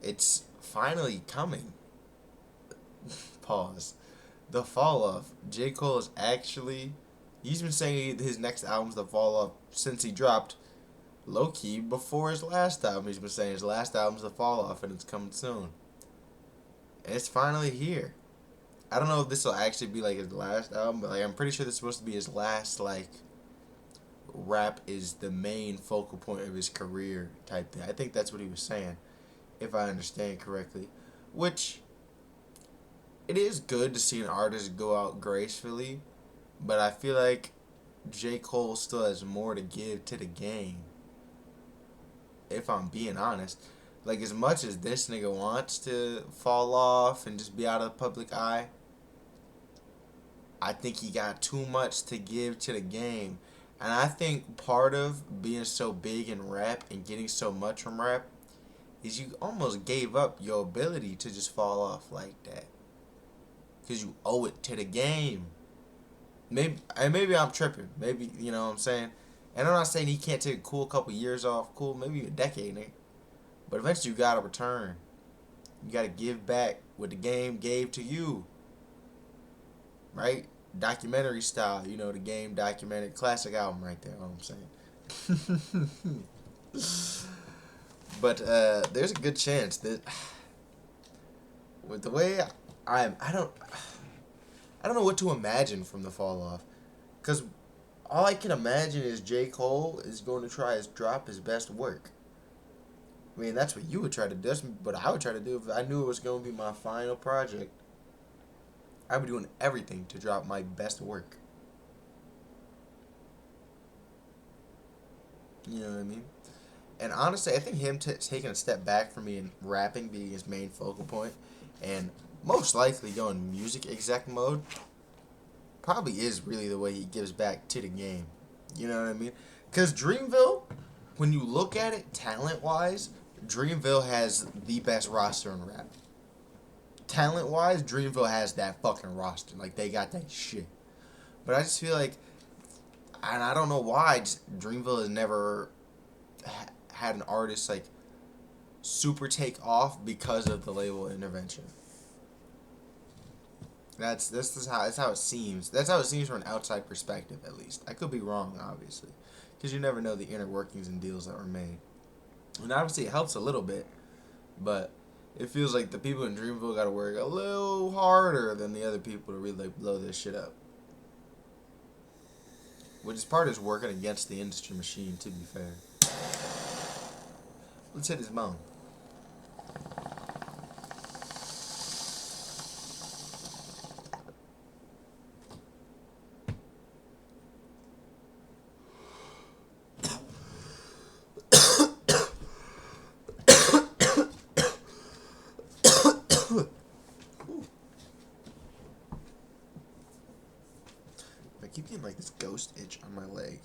it's finally coming. Pause. The fall off. J. Cole is actually. He's been saying his next album's the fall off since he dropped low key before his last album. He's been saying his last album's the fall off and it's coming soon. And it's finally here. I don't know if this will actually be like his last album, but like I'm pretty sure this is supposed to be his last like rap is the main focal point of his career type thing. I think that's what he was saying, if I understand correctly. Which it is good to see an artist go out gracefully, but I feel like J. Cole still has more to give to the game. If I'm being honest. Like, as much as this nigga wants to fall off and just be out of the public eye, I think he got too much to give to the game. And I think part of being so big in rap and getting so much from rap is you almost gave up your ability to just fall off like that. Because you owe it to the game. Maybe I'm tripping. Maybe, you know what I'm saying? And I'm not saying he can't take a cool couple years off. Cool, maybe a decade, nigga. But eventually you gotta return. You gotta give back what the game gave to you. Right? Documentary style. You know, the game documented. Classic album right there. You know what I'm saying? But there's a good chance that with the way I don't know what to imagine from the fall off. Because all I can imagine is J. Cole is going to try to drop his best work. I mean, that's what you would try to do. That's what I would try to do if I knew it was going to be my final project. I'd be doing everything to drop my best work. You know what I mean? And honestly, I think him taking a step back from me and rapping being his main focal point, and most likely going music exec mode, probably is really the way he gives back to the game. You know what I mean? Because Dreamville, when you look at it talent-wise, Dreamville has the best roster in rap. Talent-wise, Dreamville has that fucking roster. Like, they got that shit. But I just feel like, and I don't know why, Dreamville has never had an artist, like, super take off because of the label intervention. That's how it seems. That's how it seems from an outside perspective, at least. I could be wrong, obviously, because you never know the inner workings and deals that were made. And obviously, it helps a little bit, but it feels like the people in Dreamville got to work a little harder than the other people to really like blow this shit up. Which is part is working against the industry machine, to be fair. Let's hit his bone. I keep getting like this ghost itch on my leg.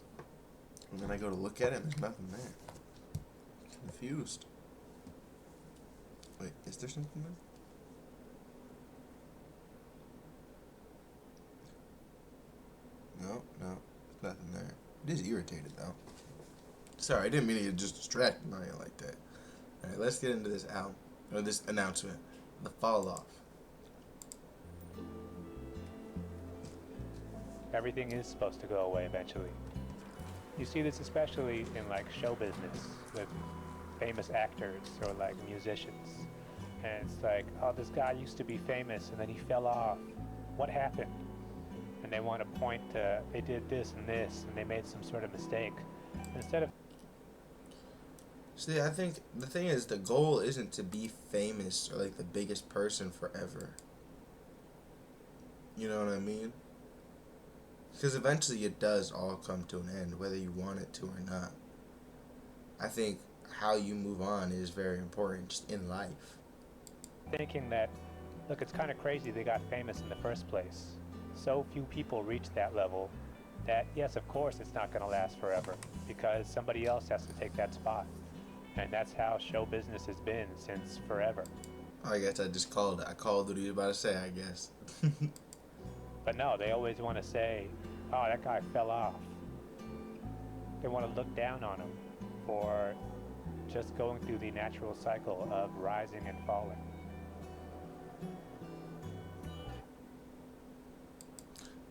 And then I go to look at it and there's nothing there. Confused. Wait, is there something there? No, there's nothing there. It is irritated though. Sorry, I didn't mean to just distract Maya like that. Alright, let's get into this album. Or this announcement. The fall off. Everything is supposed to go away eventually. You see this especially in like show business with famous actors or like musicians. And it's like, oh, this guy used to be famous and then he fell off. What happened? And they want to point to, they did this and they made some sort of mistake. Instead of... See, I think the thing is, the goal isn't to be famous or like the biggest person forever. You know what I mean? Because eventually it does all come to an end, whether you want it to or not. I think how you move on is very important just in life. Thinking that, look, it's kind of crazy they got famous in the first place. So few people reach that level that, yes, of course it's not going to last forever because somebody else has to take that spot. And that's how show business has been since forever. I guess I just called it. I called what he was about to say, I guess. But no, they always want to say, oh, that guy fell off. They want to look down on him for just going through the natural cycle of rising and falling.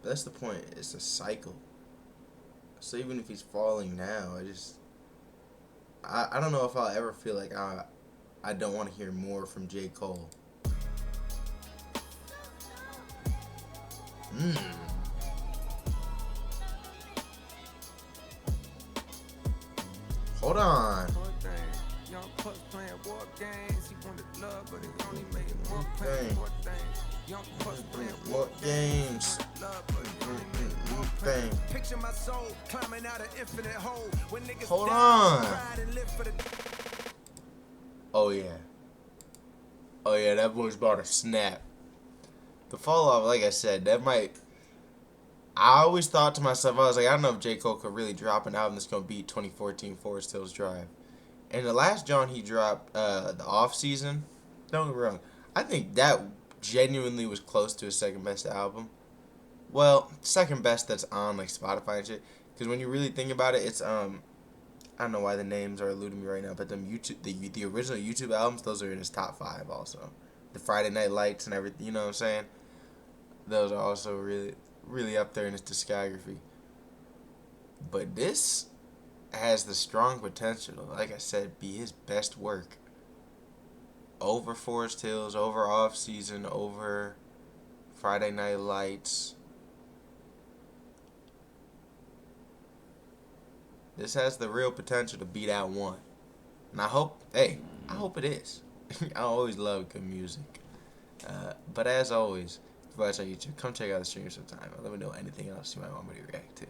But that's the point. It's a cycle. So even if he's falling now, I don't know if I'll ever feel like I don't want to hear more from J. Cole. Hold on. Young Puss playing war games. He wanted love, but he only made more pain. Young Puss playing war games. Picture my soul climbing out an infinite hole. When niggas hold on. Oh yeah. Oh yeah, that boy's about to snap. The fall off, like I said, that might. I always thought to myself, I was like, I don't know if J. Cole could really drop an album that's gonna beat 2014 Forest Hills Drive. And the last John he dropped, the off season, don't get me wrong, I think that genuinely was close to his second best album. Well, second best that's on like Spotify and shit. Because when you really think about it, it's I don't know why the names are eluding me right now, but them YouTube the original YouTube albums, those are in his top 5 also. The Friday Night Lights and everything, you know what I'm saying? Those are also really up there in his discography. But this has the strong potential to, like I said, be his best work. Over Forest Hills, over Off Season, over Friday Night Lights. This has the real potential to be that one. And I hope it is. I always love good music. But as always, if you watch on YouTube, come check out the stream sometime. Let me know anything else you might want me to react to.